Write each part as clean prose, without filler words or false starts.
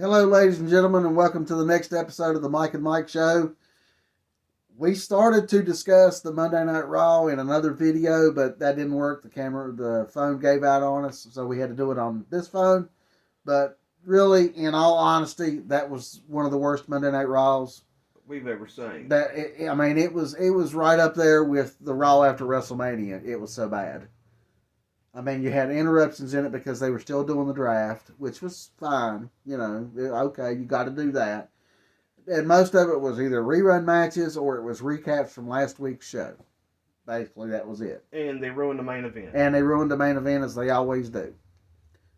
Hello, ladies and gentlemen, and welcome to the next episode of the Mike and Mike Show. We started to discuss the Monday Night Raw in another video, but that didn't work. The phone gave out on us, so we had to do it on this phone. But really, in all honesty, that was one of the worst Monday Night Raws we've ever seen. It was right up there with the Raw after WrestleMania. It was so bad. I mean, you had interruptions in it because they were still doing the draft, which was fine. You know, okay, you got to do that. And most of it was either rerun matches or it was recaps from last week's show. Basically, that was it. And they ruined the main event. And they ruined the main event as they always do.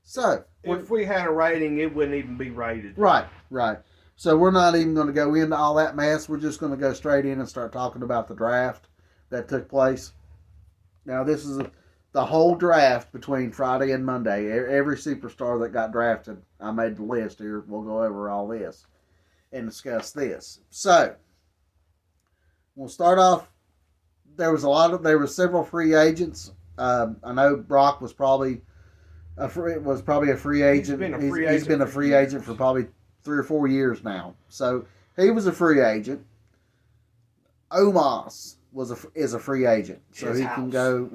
So, if we had a rating, it wouldn't even be rated. Right. So we're not even going to go into all that mess. We're just going to go straight in and start talking about the draft that took place. Now, this is the whole draft between Friday and Monday. Every superstar that got drafted, I made the list here. We'll go over all this and discuss this. So, we'll start off. There were several free agents. I know Brock was probably a free agent. He's been a free agent for probably 3 or 4 years now. So he was a free agent. Omos is a free agent, so he can go.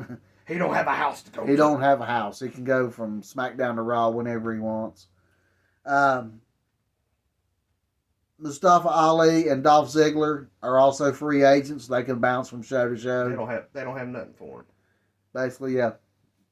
He don't have a house to go. He don't have a house. He can go from SmackDown to Raw whenever he wants. Mustafa Ali and Dolph Ziggler are also free agents. They can bounce from show to show. They don't have nothing for him. Basically, yeah.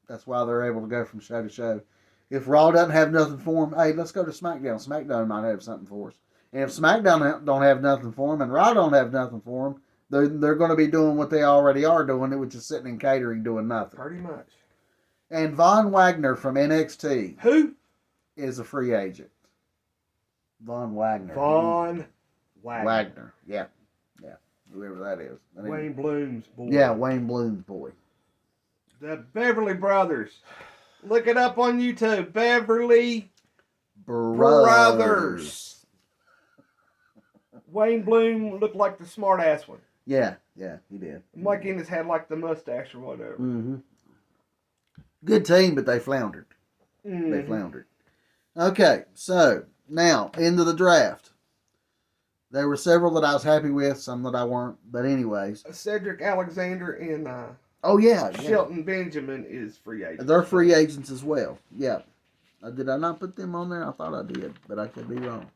That's why they're able to go from show to show. If Raw doesn't have nothing for them, hey, let's go to SmackDown. SmackDown might have something for us. And if SmackDown don't have nothing for them and Raw don't have nothing for them, they're going to be doing what they already are doing, which is sitting in catering doing nothing. Pretty much. And Von Wagner from NXT. Who? Is a free agent. Von Wagner. Wagner. Yeah. Whoever that is. Wayne Bloom's boy. Yeah, Wayne Bloom's boy. The Beverly Brothers. Look it up on YouTube. Beverly Brothers. Wayne Bloom looked like the smart ass one. Yeah, he did. Mike Ennis had like the mustache or whatever. Mm-hmm. Good team, but they floundered. They floundered. Okay, so now into the draft. There were several that I was happy with, some that I weren't. But anyways, Cedric Alexander and Shelton Benjamin is free agents. They're free agents as well. Yeah. Did I not put them on there? I thought I did, but I could be wrong.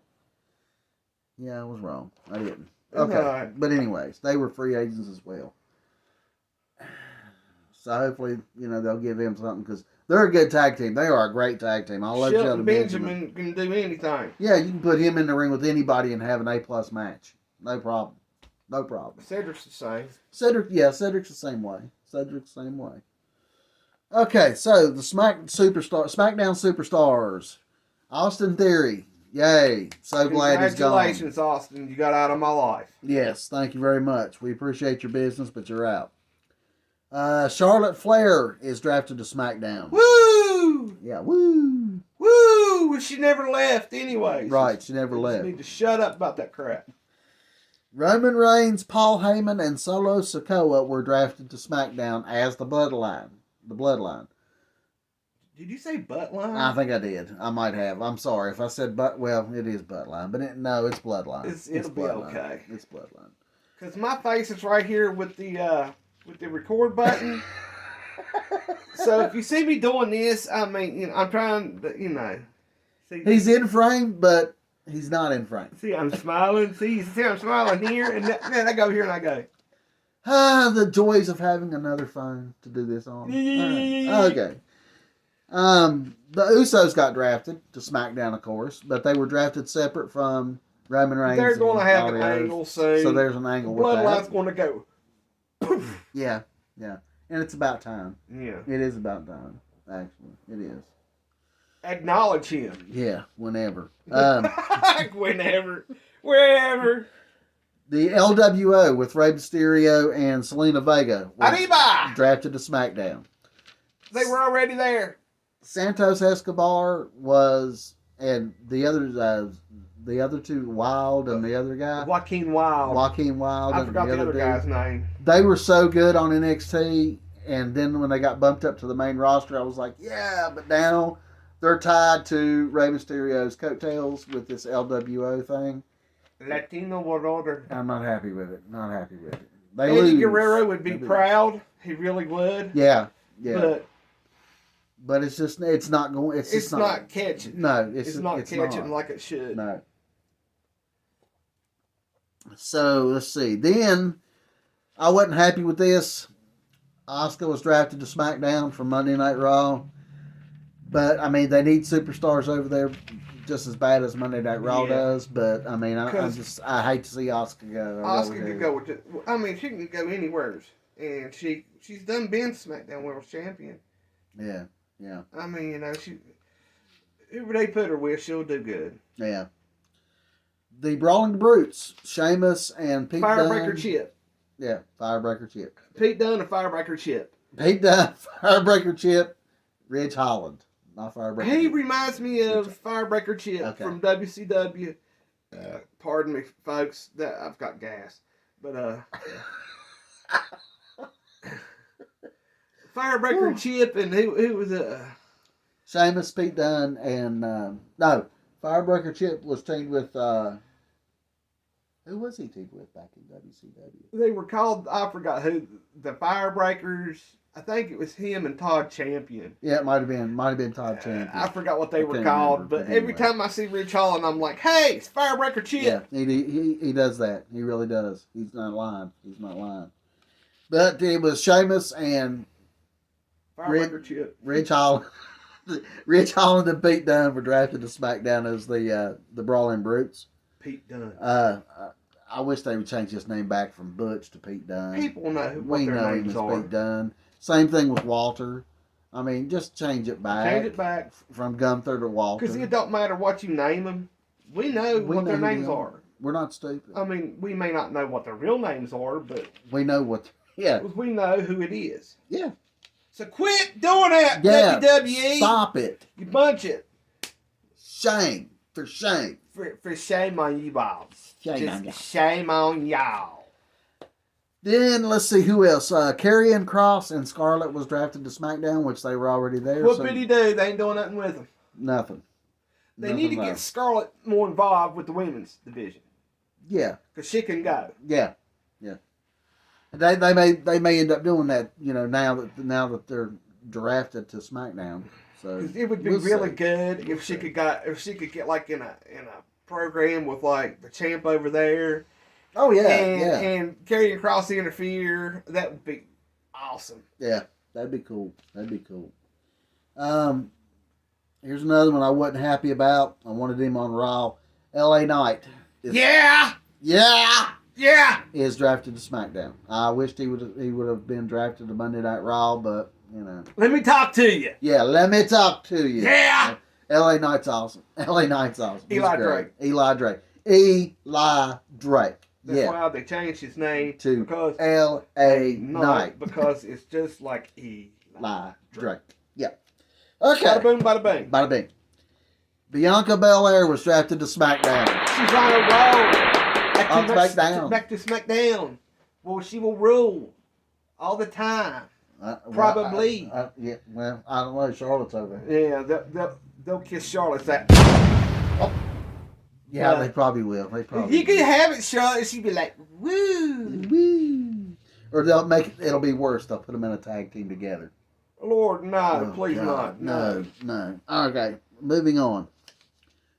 Yeah, I was wrong. I didn't. Okay. But anyways, they were free agents as well. So hopefully, they'll give him something because they're a good tag team. They are a great tag team. I love Shelton Benjamin can do anything. Yeah, you can put him in the ring with anybody and have an A+ match. No problem. Cedric's the same. Cedric's the same way. Okay, so the SmackDown Superstars. Austin Theory. Yay. So glad he's gone. Congratulations, Austin. You got out of my life. Yes, thank you very much. We appreciate your business, but you're out. Charlotte Flair is drafted to SmackDown. Woo! Yeah, woo! Woo! She never left anyway. Right, she never left. You need to shut up about that crap. Roman Reigns, Paul Heyman, and Solo Sikoa were drafted to SmackDown as the Bloodline. The Bloodline. Did you say Buttline? I think I did. I might have. I'm sorry if I said well, it is Buttline, but it's Bloodline. It'll be Bloodline. okay. It's Bloodline. Because my face is right here with the record button. So if you see me doing this, I mean, I'm trying to, See, he's in frame, but he's not in frame. See, I'm smiling. See, I'm smiling here, and then I go here and I go. The joys of having another phone to do this on. Okay. The Usos got drafted to SmackDown, of course, but they were drafted separate from Roman Reigns. They're going to have an angle soon. So there's an angle with that. Bloodline's going to go. Poof. Yeah. And it's about time. Yeah. It is about time, actually. It is. Acknowledge him. Yeah, whenever. Whenever. Wherever. The LWO with Rey Mysterio and Selena Vega were drafted to SmackDown. They were already there. Santos Escobar and the other two, Wild and the other guy. Joaquin Wild. I forgot the other guy's name. They were so good on NXT, and then when they got bumped up to the main roster, I was like, yeah, but now they're tied to Rey Mysterio's coattails with this LWO thing. Latino World Order. I'm not happy with it. Not happy with it. They Eddie lose. Guerrero would be They lose. proud. He really would. Yeah, yeah. But it's just it's not going. It's just not catching. No, it's not catching like it should. No. So let's see. Then I wasn't happy with this. Asuka was drafted to SmackDown from Monday Night Raw, but I mean they need superstars over there just as bad as Monday Night Raw does. But I mean I hate to see Asuka go. Asuka could go with it. I mean she can go anywhere, and she's done been SmackDown World Champion. Yeah, yeah. I mean whoever they put her with, she'll do good. Yeah. The Brawling Brutes, Sheamus and Pete Firebreaker Dunne. Chip. Yeah, Firebreaker Chip. Pete Dunne and Firebreaker Chip. Pete Dunne, Firebreaker Chip, Ridge Holland. Not Firebreaker He Chip. reminds me of Firebreaker Chip from WCW. Pardon me, folks, that I've got gas. But Firebreaker Chip and who was Sheamus, Pete Dunne, and no, Firebreaker Chip was teamed with who was he teamed with back in WCW? They were called, I forgot who, the Firebreakers. I think it was him and Todd Champion. Yeah, it might have been Todd Champion. I forgot what they were called, but every time I see Ridge Holland, I'm like, hey, it's Firebreaker Chip. Yeah, he does that. He really does. He's not lying. But it was Sheamus and Firebreaker Chip. Ridge Holland. Ridge Holland and Pete Dunne were drafted to SmackDown as the Brawling Brutes. Pete Dunne. I wish they would change his name back from Butch to Pete Dunne. People know what We their know him names as are. Pete Dunne. Same thing with Walter. I mean, just change it back. Change it back. From Gunther to Walter. Because it don't matter what you name them. We know what their names are. We're not stupid. I mean, we may not know what their real names are, but we know what. Yeah. We know who it is. Yeah. So quit doing that, yeah. WWE. Stop it. You bunch it. Shame. For shame. For shame on you all. Shame on y'all. Shame on y'all. Then let's see who else. Karrion Kross and Scarlett was drafted to SmackDown, which they were already there. What did he do? They ain't doing nothing with them. Nothing. They need to get Scarlett more involved with the women's division. Yeah. Because she can go. Yeah. Yeah. They may end up doing that, now that they're drafted to SmackDown. So it would be really good if she could get like in a program with like the champ over there. Oh yeah, and Karrion Kross interfere. That would be awesome. Yeah, that'd be cool. Here's another one I wasn't happy about. I wanted him on Raw. LA Knight. Yeah. Is drafted to SmackDown. I wished he would have been drafted to Monday Night Raw, but Let me talk to you. Yeah, let me talk to you. Yeah. LA Knight's awesome. Eli Drake. Eli Drake. That's why they changed his name to because L.A. Knight. Because it's just like Eli Drake. Yeah. Okay. Bada boom, bada bing. Bada bing. Bianca Belair was drafted to SmackDown. She's on a roll. SmackDown. Back to SmackDown. Well, she will rule all the time. Probably. I don't know. Charlotte's over. Yeah, they'll kiss Charlotte's that. Oh. Yeah, they probably will. You could have it, Charlotte. She'd be like, woo. Woo. Or it'll be worse. They'll put them in a tag team together. Lord, no, please God. not. No. Okay, moving on.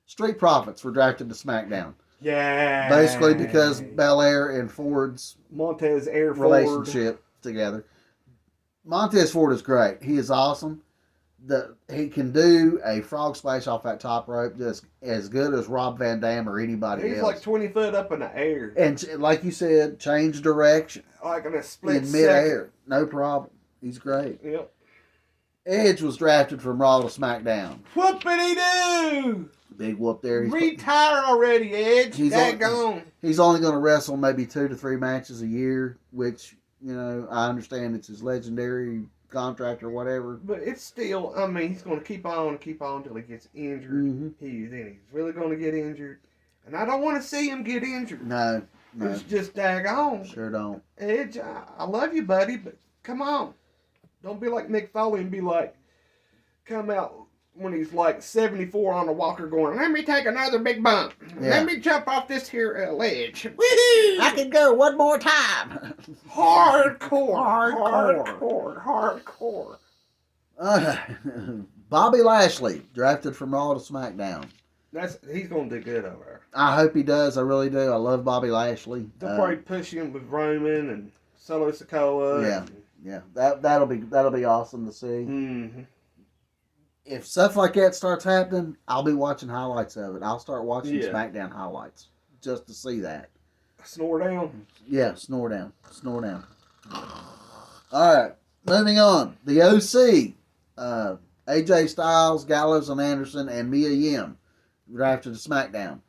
Street Profits were drafted to SmackDown. Yeah. Basically because Belair and Ford's Montez Air relationship together. Montez Ford is great. He is awesome. He can do a frog splash off that top rope just as good as Rob Van Dam or anybody else. He's like 20 foot up in the air. And like you said, change direction. Like in a split in midair. No problem. He's great. Yep. Edge was drafted from Raw to SmackDown. Whoopity-doo! Big whoop there. Retire already, Edge. He's only going to wrestle maybe 2 to 3 matches a year, which, I understand it's his legendary contract or whatever. But it's still, he's going to keep on until he gets injured. Mm-hmm. He's really going to get injured. And I don't want to see him get injured. No. It's just daggone. Sure don't. Edge, I love you, buddy, but come on. Don't be like Mick Foley and be like, come out when he's like 74 on a walker going, let me take another big bump. Yeah. Let me jump off this here ledge. Woo! I can go one more time. Hardcore. Bobby Lashley, drafted from Raw to SmackDown. He's gonna do good over there. I hope he does. I really do. I love Bobby Lashley. They'll probably push him with Roman and Solo Sikoa. Yeah. Yeah, that'll be awesome to see. Mm-hmm. If stuff like that starts happening, I'll be watching highlights of it. I'll start watching SmackDown highlights just to see that. Snore down. Yeah, snore down. All right, moving on. The OC, AJ Styles, Gallows and Anderson, and Mia Yim drafted to SmackDown.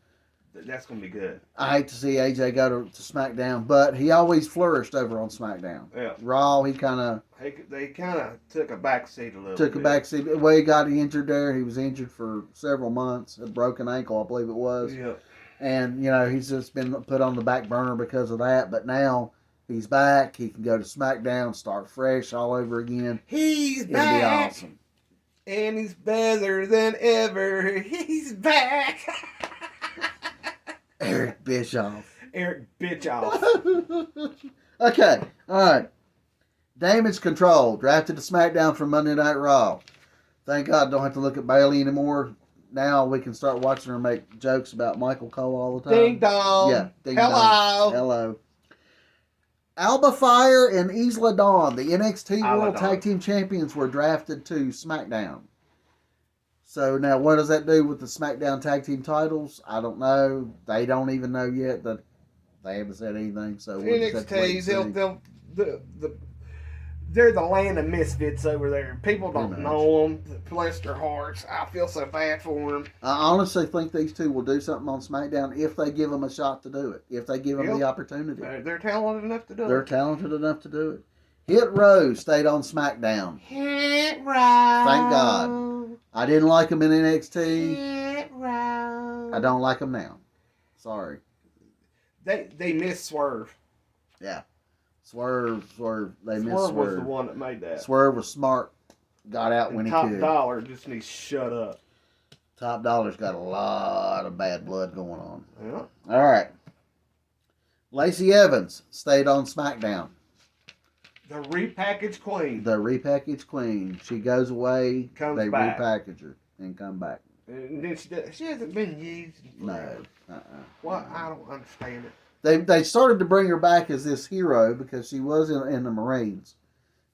That's gonna be good. I hate to see AJ go to SmackDown, but he always flourished over on SmackDown. Yeah. Raw, he kind of they kind of took a backseat a little. took a backseat. The way he got injured there, he was injured for several months, a broken ankle, I believe it was. Yeah. And he's just been put on the back burner because of that. But now he's back. He can go to SmackDown, start fresh all over again. He's It'll back. be awesome. And he's better than ever. He's back. Eric Bischoff. Eric Bischoff. Okay, all right. Damage Control, drafted to SmackDown from Monday Night Raw. Thank God I don't have to look at Bayley anymore. Now we can start watching her make jokes about Michael Cole all the time. Ding dong. Yeah, ding Hello. dong. Hello. Alba Fire and Isla Dawn, the NXT World Tag Team Champions, were drafted to SmackDown. So now what does that do with the SmackDown Tag Team titles? I don't know. They don't even know yet. That they haven't said anything. So we'll just have to wait and see. They're the land of misfits over there. People don't know them. Bless their hearts. I feel so bad for them. I honestly think these two will do something on SmackDown if they give them a shot to do it. If they give them the opportunity. They're talented enough to do it. They're talented enough to do it. Hit Row stayed on SmackDown. Hit Row. Thank God. I didn't like them in NXT. Hit Row. I don't like them now. Sorry. They miss Swerve. Yeah. Swerve. They missed Swerve Swerve. was the one that made that. Swerve was smart. Got out when he could. Top Dollar just needs to shut up. Top Dollar's got a lot of bad blood going on. Yeah. All right. Lacey Evans stayed on SmackDown. The repackaged queen. The repackaged queen. She goes away. Comes they back. repackage her and come back. And then she hasn't been used. No. Well, I don't understand it. They started to bring her back as this hero because she was in the Marines.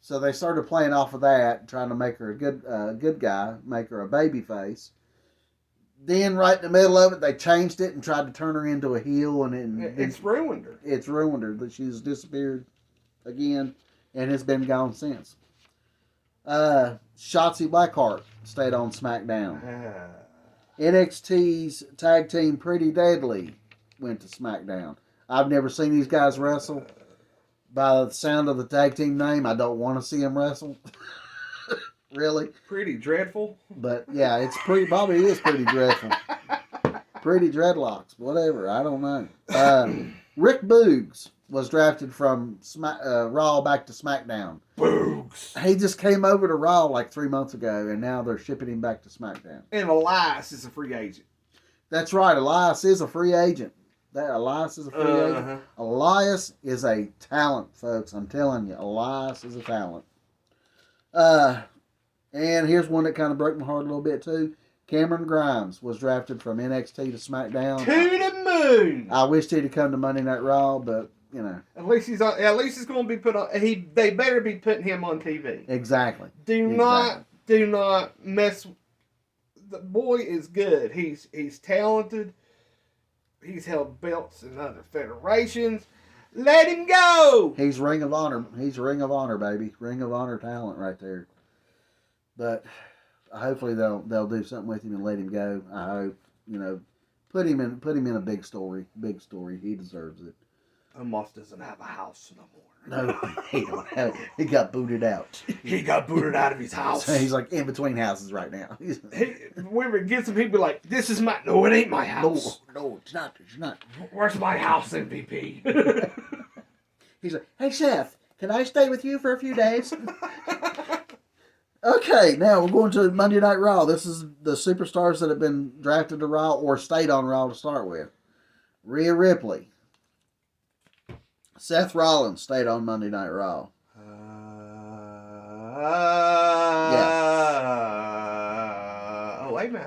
So they started playing off of that, trying to make her a good guy, make her a baby face. Then right in the middle of it, they changed it and tried to turn her into a heel, and It's ruined her. It's ruined her. That she's disappeared again and has been gone since. Shotzi Blackheart stayed on SmackDown. NXT's tag team Pretty Deadly went to SmackDown. I've never seen these guys wrestle. By the sound of the tag team name, I don't want to see them wrestle. Really. Pretty dreadful. But yeah, it's probably is pretty dreadful. Pretty dreadlocks, whatever. I don't know. Rick Boogs was drafted from Raw back to SmackDown. Boogs. He just came over to Raw like 3 months ago, and now they're shipping him back to SmackDown. And Elias is a free agent. That's right. Elias is a free agent. Elias is a free agent. Elias is a talent, folks. I'm telling you, Elias is a talent. And here's one that kind of broke my heart a little bit too. Cameron Grimes was drafted from NXT to SmackDown. To the moon. I wished he'd have come to Monday Night Raw, but you know. At least he's going to be put on. They better be putting him on TV. Exactly. Do not mess. The boy is good. He's talented. He's held belts in other federations. Let him go. He's Ring of Honor. He's Ring of Honor, baby. Ring of Honor talent right there. But hopefully they'll do something with him and let him go. I hope, put him in a big story. Big story. He deserves it. Omos doesn't have a house no more. No, he don't have. He got booted out. He got booted out of his house. So he's like in between houses right now. Whenever it gets him, he'll be like, "This is my no, it ain't my house. No, it's not. It's not. Where's my house, MVP?" He's like, "Hey, Chef, can I stay with you for a few days?" Okay, now we're going to Monday Night Raw. This is the superstars that have been drafted to Raw or stayed on Raw to start with. Rhea Ripley. Seth Rollins stayed on Monday Night Raw. Oh, wait a minute.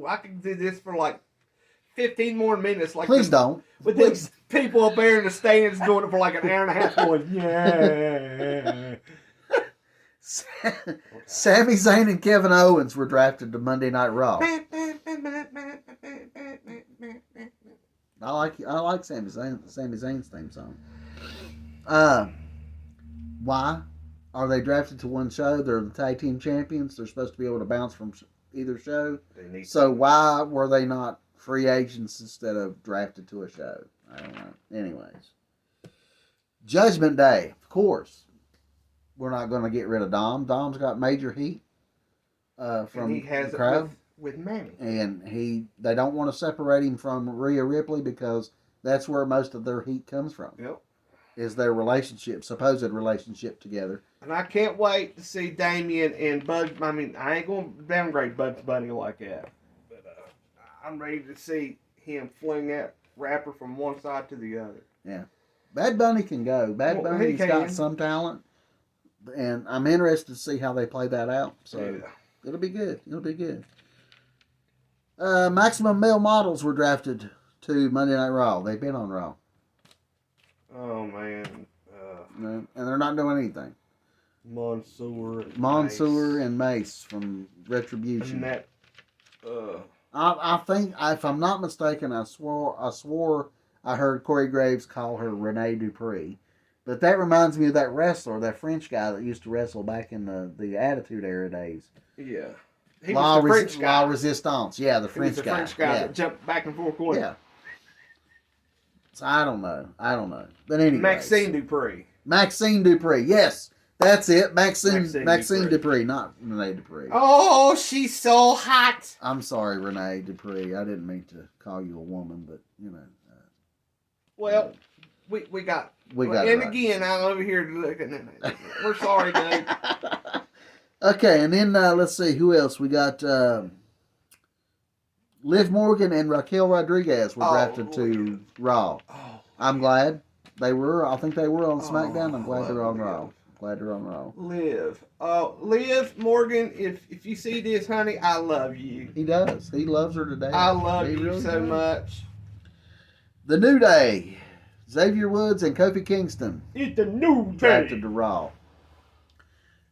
I can do this for like 15 more minutes. Like Please don't. With Please. these people up there in the stands doing it for like an hour and a half going, yeah. Sami Zayn and Kevin Owens were drafted to Monday Night Raw. I like Sami Zayn's theme song. Why are they drafted to one show? They're the tag team champions. They're supposed to be able to bounce from either show. So why were they not free agents instead of drafted to a show? I don't know. Anyways, Judgment Day, of course. We're not going to get rid of Dom. Dom's got major heat from and he has the crowd. It with Manny. And they don't want to separate him from Rhea Ripley because that's where most of their heat comes from. Yep. Is their relationship, supposed relationship together. And I can't wait to see Damien and Bud. I mean, I ain't going to downgrade Bugs Bunny like that. But I'm ready to see him fling that rapper from one side to the other. Yeah. Bad Bunny can go. Bad Bunny's got some talent. And I'm interested to see how they play that out. So yeah. It'll be good. It'll be good. Maximum Male Models were drafted to Monday Night Raw. They've been on Raw. Oh, man. And they're not doing anything. Mansoor and Mace from Retribution. And that, I think, if I'm not mistaken, I swore I heard Corey Graves call her Renee Dupree. But that reminds me of that wrestler, that French guy that used to wrestle back in the Attitude Era days. Yeah. He was the French guy. La Resistance. Yeah, the French guy. He was the French guy that jumped back and forth going. Yeah. So I don't know. But anyway. Maxine Dupree. Maxine Dupree. Yes. That's it. Maxine Dupree, not Renee Dupree. Oh, she's so hot. I'm sorry, Renee Dupree. I didn't mean to call you a woman, but, you know. Well, we got... And right. Again, I'm over here looking at it. We're sorry, dude. Okay, and then let's see. Who else? We got Liv Morgan and Raquel Rodriguez were drafted to Raw. Oh, I'm glad they were. I think they were on SmackDown. I'm glad they're on Raw. Liv. Liv Morgan, if you see this, honey, I love you. He does. He loves her to death. I love you really so does. much. The New Day. Xavier Woods and Kofi Kingston. It's the New Day. Drafted to Raw.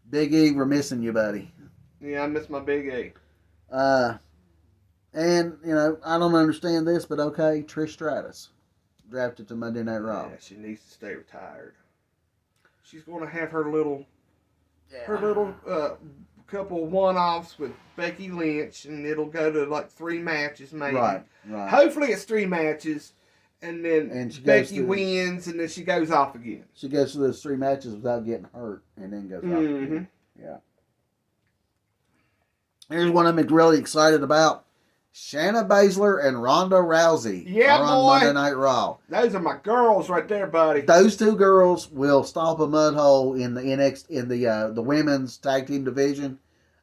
Big E, we're missing you, buddy. Yeah, I miss my Big E. And, you know, I don't understand this, but okay, Trish Stratus. Drafted to Monday Night Raw. Yeah, she needs to stay retired. She's going to have her little couple one-offs with Becky Lynch, and it'll go to like 3 matches maybe. Right. Hopefully it's 3 matches, and then Becky wins, and then she goes off again. She goes through those 3 matches without getting hurt, and then goes off again. Yeah. Here's one I'm really excited about. Shayna Baszler and Ronda Rousey are on Monday Night Raw. Those are my girls right there, buddy. Those 2 girls will stomp a mud hole in the the women's tag team division.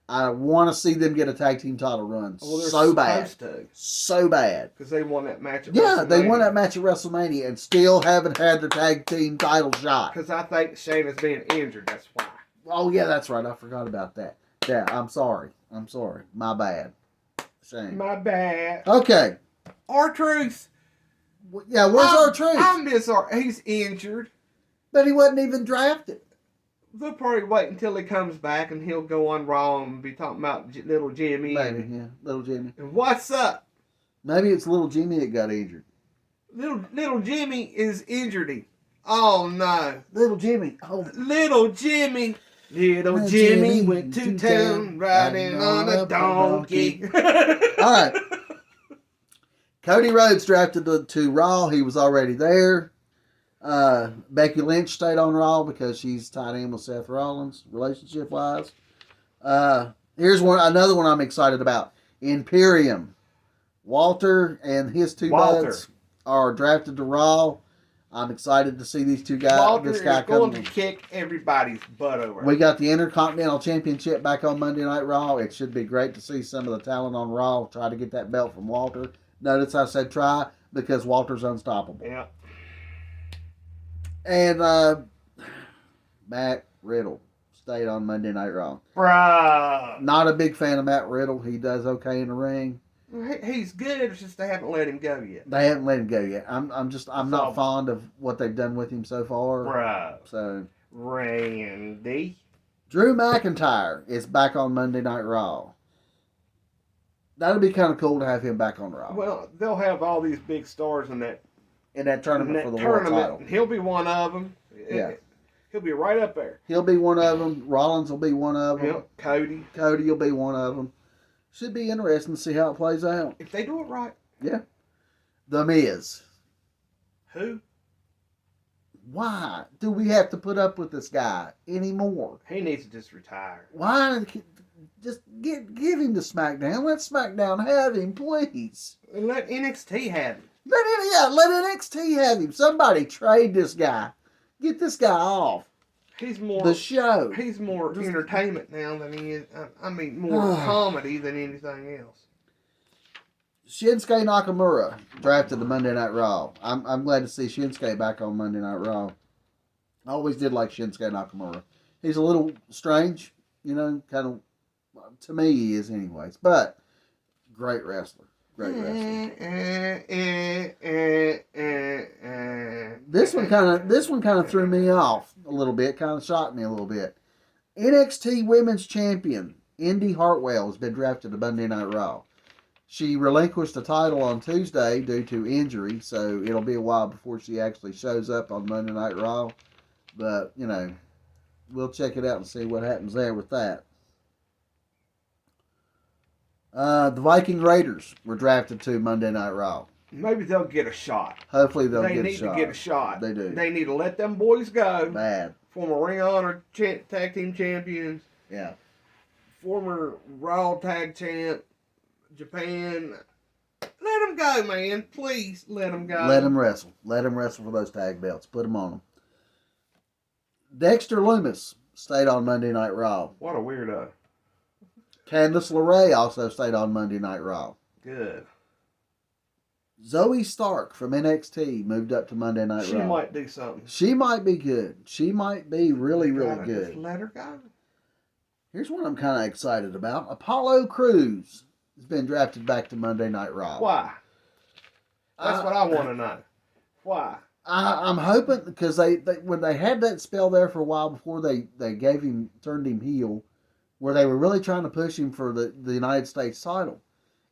I want to see them get a tag team title run so bad. So bad. Because they won that match at WrestleMania. Yeah, they won that match at WrestleMania and still haven't had their tag team title shot. Because I think Shayna's being injured, that's why. Oh, yeah, that's right. I forgot about that. Yeah, I'm sorry. My bad. Shame. My bad. Okay. R-Truth. Yeah, where's R-Truth? I miss R. He's injured. But he wasn't even drafted. They'll probably wait until he comes back and he'll go on Raw and be talking about little Jimmy. Maybe, yeah. Little Jimmy. And what's up? Maybe it's little Jimmy that got injured. Little Jimmy is injured. Oh, no. Little Jimmy. Oh. Little Jimmy. Little Jimmy went to town riding on a donkey. All right. Cody Rhodes drafted to Raw. He was already there. Becky Lynch stayed on Raw because she's tied in with Seth Rollins, relationship-wise. Here's another one I'm excited about. Imperium. Walter and his 2 buds are drafted to Raw. I'm excited to see these two guys. Walter This guy is going come. to kick everybody's butt over. We got the Intercontinental Championship back on Monday Night Raw. It should be great to see some of the talent on Raw try to get that belt from Walter. Notice I said try because Walter's unstoppable. Yeah. And Matt Riddle stayed on Monday Night Raw. Bruh. Not a big fan of Matt Riddle. He does okay in the ring. He's good. It's just they haven't let him go yet. They haven't let him go yet. I'm not So- fond of what they've done with him so far. Bruh. So Randy. Drew McIntyre is back on Monday Night Raw. That'd be kind of cool to have him back on Raw Well, they'll have all these big stars in that tournament for the world title. and he'll be one of them. Yeah. He'll be right up there. He'll be one of them. Rollins will be one of them. Yep. Cody. Cody will be one of them. Should be interesting to see how it plays out. If they do it right. The Miz. Who? Why do we have to put up with this guy anymore? He needs to just retire. Why just give him to SmackDown? Let SmackDown have him, please. And let NXT have him. Let NXT have him. Somebody trade this guy. Get this guy off He's more. the show. He's more entertainment now than he is. I mean, more comedy than anything else. Shinsuke Nakamura drafted to Monday Night Raw. I'm glad to see Shinsuke back on Monday Night Raw. I always did like Shinsuke Nakamura. He's a little strange, kind of. To me, he is, anyways. But great wrestler. Great wrestler. This one kind of threw me off a little bit. Kind of shocked me a little bit. NXT Women's Champion Indy Hartwell has been drafted to Monday Night Raw. She relinquished the title on Tuesday due to injury, so it'll be a while before she actually shows up on Monday Night Raw. But, we'll check it out and see what happens there with that. The Viking Raiders were drafted to Monday Night Raw. Maybe they'll get a shot. Hopefully they'll They get a need shot. to get a shot. They do. They need to let them boys go. Bad. Former Ring of Honor tag team champions. Yeah. Former Raw tag champ. Japan. Let them go, man. Please let them go. Let them wrestle. Let them wrestle for those tag belts. Put them on them. Dexter Lumis stayed on Monday Night Raw. What a weirdo. Candice LeRae also stayed on Monday Night Raw. Good. Zoe Stark from NXT moved up to Monday Night She Raw. might do something. She might be good. She might be really, really Gotta good. Just let her go. Here's what I'm kind of excited about. Apollo Crews has been drafted back to Monday Night Raw. Why? That's what I want to know. Why? I'm hoping because they when they had that spell there for a while before they turned him heel, where they were really trying to push him for the United States title,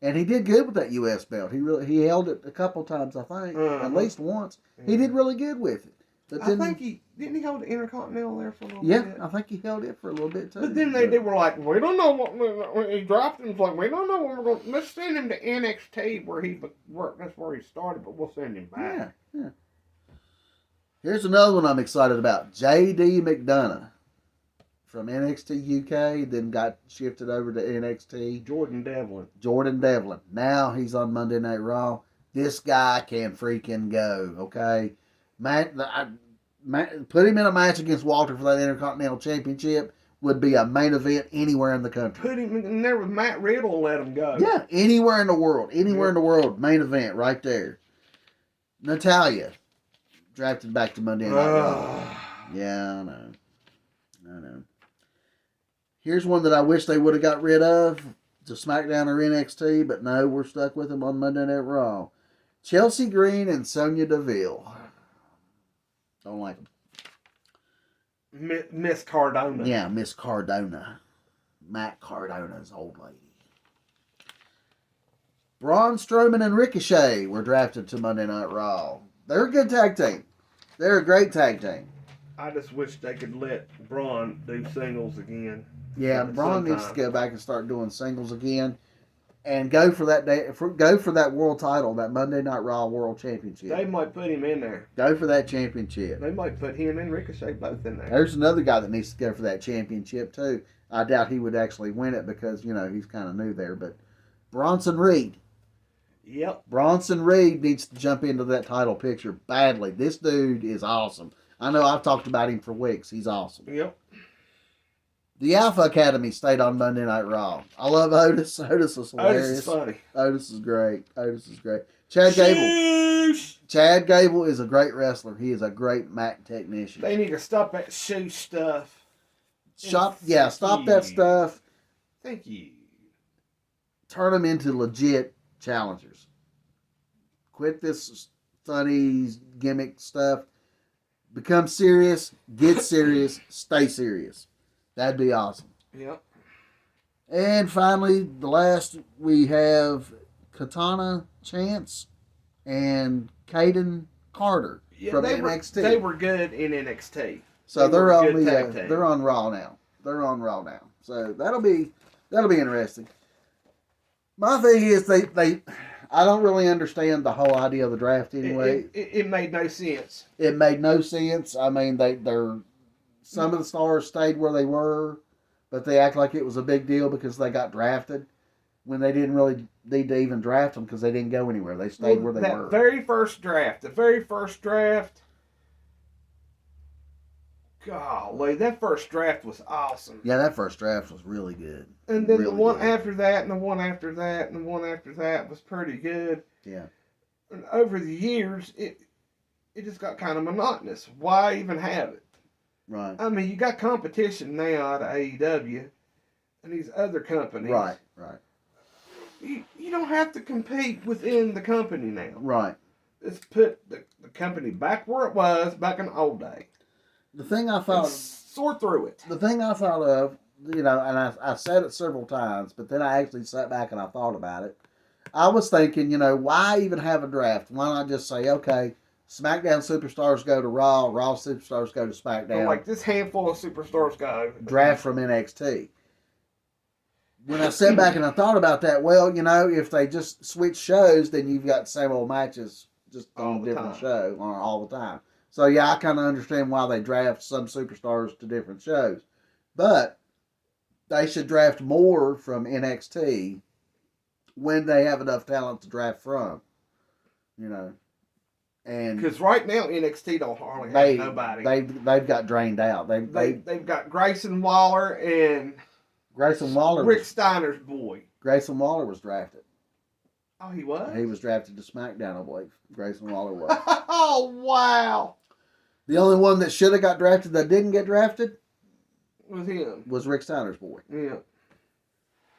and he did good with that U.S. belt. He held it a couple times, I think, at least once. He did really good with it. But then, I think he hold the Intercontinental there for a little yeah, bit. I think he held it for a little bit too. But then they were like, we don't know what he dropped him. It's like, we don't know when we're going. Let's send him to NXT where he worked. That's where he started, but we'll send him back. Yeah. Here's another one I'm excited about. J.D. McDonough from NXT UK, then got shifted over to NXT. Jordan Devlin. Now he's on Monday Night Raw. This guy can freaking go, okay? Put him in a match against Walter for that Intercontinental Championship would be a main event anywhere in the country. Put him in there with Matt Riddle and let him go. Yeah, anywhere in the world. Anywhere in the world, main event right there. Natalia, drafted back to Monday Night Raw. Yeah, I know. Here's one that I wish they would have got rid of to SmackDown or NXT, but no, we're stuck with them on Monday Night Raw. Chelsea Green and Sonya Deville. Don't like them. Miss Cardona. Yeah, Miss Cardona. Matt Cardona's old lady. Braun Strowman and Ricochet were drafted to Monday Night Raw. They're a good tag team. They're a great tag team. I just wish they could let Braun do singles again. Yeah, Braun needs to go back and start doing singles again, and go for that go for that world title, that Monday Night Raw World Championship. They might put him in there. Go for that championship. They might put him and Ricochet both in there. There's another guy that needs to go for that championship too. I doubt he would actually win it because he's kind of new there. But Bronson Reed. Yep. Bronson Reed needs to jump into that title picture badly. This dude is awesome. I know I've talked about him for weeks. He's awesome. Yep. The Alpha Academy stayed on Monday Night Raw. I love Otis. Otis is hilarious. Otis is funny. Otis is great. Otis is great. Chad Gable. Sheesh. Chad Gable is a great wrestler. He is a great Mac technician. They need to stop that shoe stuff. Stop that stuff. Thank you. Turn them into legit challengers. Quit this funny gimmick stuff. Become serious. Get serious. Stay serious. That'd be awesome. Yep. And finally, the last we have Katana Chance and Caden Carter from NXT. They were good in NXT. So they're were a on good tag team. they're on Raw now. So that'll be interesting. My thing is they I don't really understand the whole idea of the draft anyway. It made no sense. It made no sense. I mean, they're some of the stars stayed where they were, but they act like it was a big deal because they got drafted when they didn't really need to even draft them because they didn't go anywhere. They stayed where they were. The very first draft, golly, that first draft was awesome. Yeah, that first draft was really good. And then really the one good. after that, and the one after that, and the one after that was pretty good. Yeah. And over the years, it just got kind of monotonous. Why even have it? Right. I mean, you got competition now out of AEW and these other companies. Right. You don't have to compete within the company now. Right. Let's put the company back where it was back in the old day. The thing I And thought sort through it. the thing I thought of, and I said it several times, but then I actually sat back and I thought about it. I was thinking, why even have a draft? Why not just say, okay, SmackDown superstars go to Raw, Raw superstars go to SmackDown. So like this handful of superstars go. Draft from NXT. When I sat back and I thought about that, well, if they just switch shows, then you've got the same old matches just on a different show all the time. So, yeah, I kind of understand why they draft some superstars to different shows. But they should draft more from NXT when they have enough talent to draft from. And Because right now NXT don't hardly have nobody. They've got drained out. They've got Grayson Waller and Grayson Waller Rick Steiner's boy. Grayson Waller was drafted. Oh, he was? He was drafted to SmackDown, I believe. Grayson Waller was. Oh, wow. The only one that should have got drafted that didn't get drafted Was him. was Rick Steiner's boy, Yeah.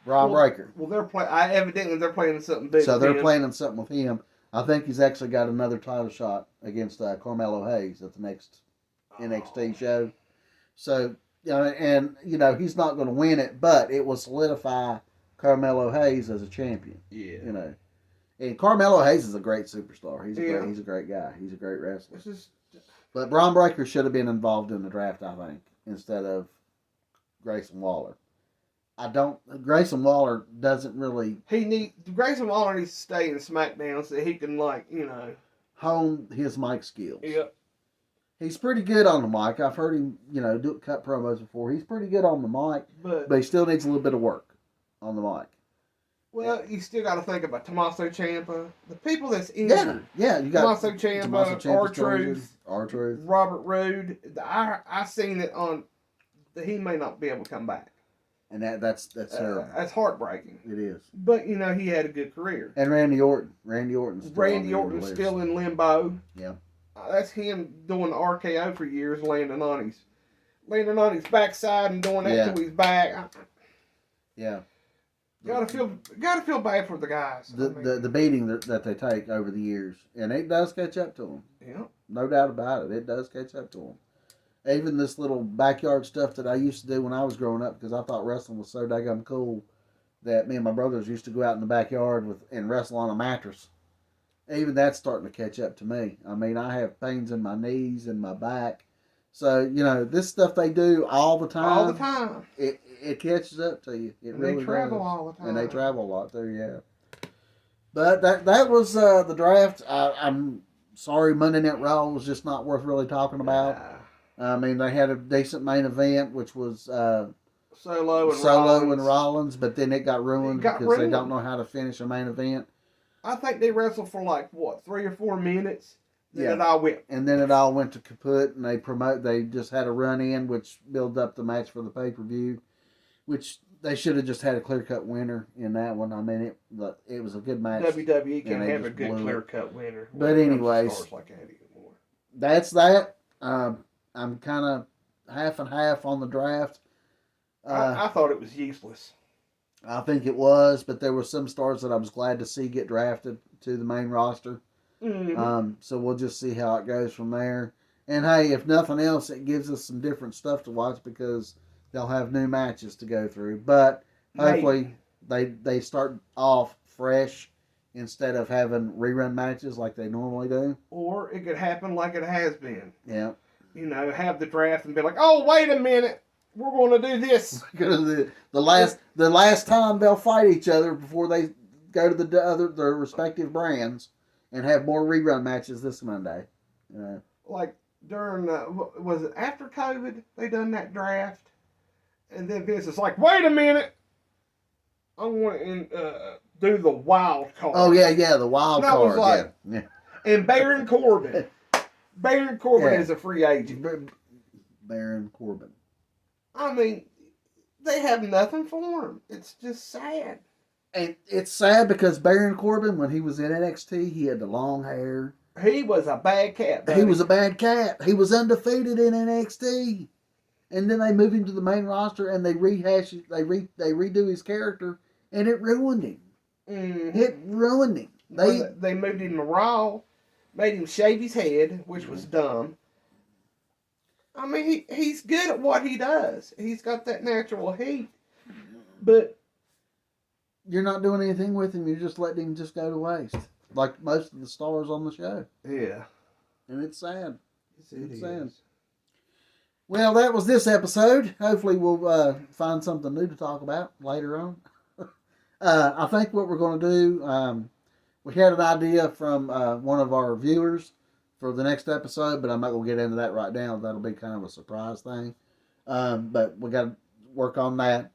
Braun Breaker. Well, evidently they're playing something big. So with they're him. playing something with him. I think he's actually got another title shot against Carmelo Hayes at the next NXT show. So, he's not going to win it, but it will solidify Carmelo Hayes as a champion. Yeah. And Carmelo Hayes is a great superstar. He's a great guy. He's a great wrestler. But Braun Breaker should have been involved in the draft, I think, instead of Grayson Waller. Grayson Waller doesn't really Grayson Waller needs to stay in SmackDown so he can hone his mic skills. Yeah. He's pretty good on the mic. I've heard him, cut promos before. He's pretty good on the mic, but he still needs a little bit of work on the mic. Well, you still got to think about Tommaso Ciampa, the people that's injured. Yeah, you got Tommaso Ciampa, R-Truth, Robert Roode. I seen it on. He may not be able to come back. And that's terrible. That's heartbreaking. It is. But he had a good career. And Randy Orton. Randy Orton's still in limbo. Yeah. That's him doing the RKO for years, landing on his backside and doing that to his back. Yeah. Gotta feel bad for the guys. The beating that they take over the years, and it does catch up to them. Yeah. No doubt about it. It does catch up to them. Even this little backyard stuff that I used to do when I was growing up, because I thought wrestling was so daggum cool, that me and my brothers used to go out in the backyard and wrestle on a mattress. Even that's starting to catch up to me. I mean, I have pains in my knees and my back. So, this stuff they do all the time. All the time. It catches up to you. It really they travel does. all the time. And they travel a lot too, yeah. But that was the draft. I'm sorry Monday Night Raw was just not worth really talking about. I mean, they had a decent main event, which was Solo and Rollins, but then it got ruined because they don't know how to finish a main event. I think they wrestled for like what 3 or 4 minutes. Then Yeah. it all went. And then it all went to kaput, and they just had a run in, which built up the match for the pay per view, which they should have just had a clear cut winner in that one. I mean, it was a good match. WWE can and they have a just good blew clear it. cut winner. But when it comes to anyways. stars like that anymore. That's that. I'm kind of half and half on the draft. I thought it was useless. I think it was, but there were some stars that I was glad to see get drafted to the main roster. Mm-hmm. So we'll just see how it goes from there. And hey, if nothing else, it gives us some different stuff to watch because they'll have new matches to go through. But hopefully they start off fresh instead of having rerun matches like they normally do. Or it could happen like it has been. Yeah. You know, have the draft and be like, oh, wait a minute, we're going to do this. the last time they'll fight each other before they go to their respective brands and have more rerun matches this Monday. Like during was it after COVID they done that draft, and then Vince is like, wait a minute, I want to do the wild card. Oh yeah, the wild That was card. like- Yeah. And Baron Corbin. Baron Corbin Yeah. is a free agent. Baron Corbin. I mean, they have nothing for him. It's just sad. And it's sad because Baron Corbin, when he was in NXT, he had the long hair. He was a bad cat. He was a bad cat. He was undefeated in NXT. And then they moved him to the main roster and they rehash it, they redo his character, and it ruined him. Mm-hmm. It ruined him. They moved him to Raw, made him shave his head, which was dumb. I mean, he's good at what he does. He's got that natural heat. But You're not doing anything with him. You're just letting him just go to waste. Like most of the stars on the show. yeah, And it's sad. it It's sad. is. Well, that was this episode. Hopefully we'll find something new to talk about later on. I think what we're going to do, we had an idea from one of our viewers for the next episode, but I'm not going to get into that right now. That'll be kind of a surprise thing. But we got to work on that.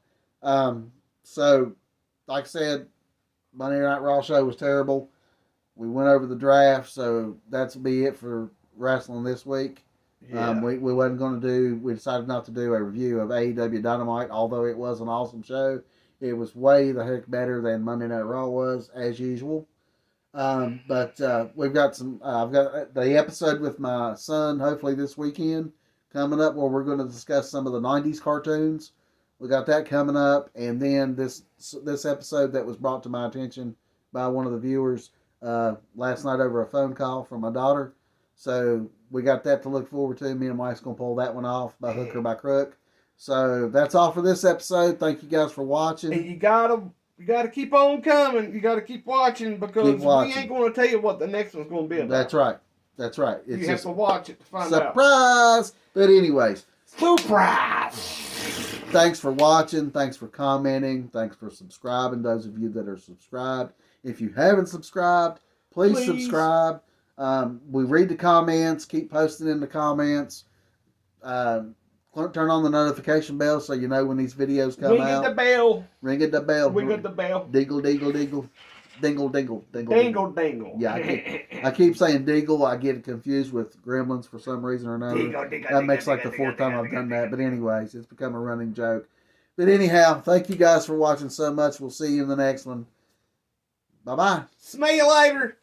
So, like I said, Monday Night Raw show was terrible. We went over the draft, so that's be it for wrestling this week. Yeah. We wasn't going to do, we decided not to do a review of AEW Dynamite, although it was an awesome show. It was way the heck better than Monday Night Raw was, as usual. But we've got I've got the episode with my son, hopefully this weekend, coming up, where we're going to discuss some of the 90s cartoons. We got that coming up, and then this episode that was brought to my attention by one of the viewers last night over a phone call from my daughter. So we got that to look forward to. Me and Mike's going to pull that one off by hook or by crook. So that's all for this episode. Thank you guys for watching. And you gotta keep on coming. You gotta keep watching because we ain't gonna tell you what the next one's gonna be about. That's right. That's right. You It's have just to watch it to find out. surprise. But anyways, Surprise! thanks for watching. Thanks for commenting. Thanks for subscribing. Those of you that are subscribed. If you haven't subscribed, please subscribe. We read the comments. Keep posting in the comments. Turn on the notification bell so you know when these videos come out. Ring the bell. Ring the bell. Ring the bell. Dingle, dingle, dingle. Dingle, dingle, dingle. Dingle, dingle. Yeah, I keep saying dingle. I get it confused with gremlins for some reason or another. That makes like the fourth time I've done that. But anyways, it's become a running joke. But anyhow, thank you guys for watching so much. We'll see you in the next one. Bye-bye. Smell you later.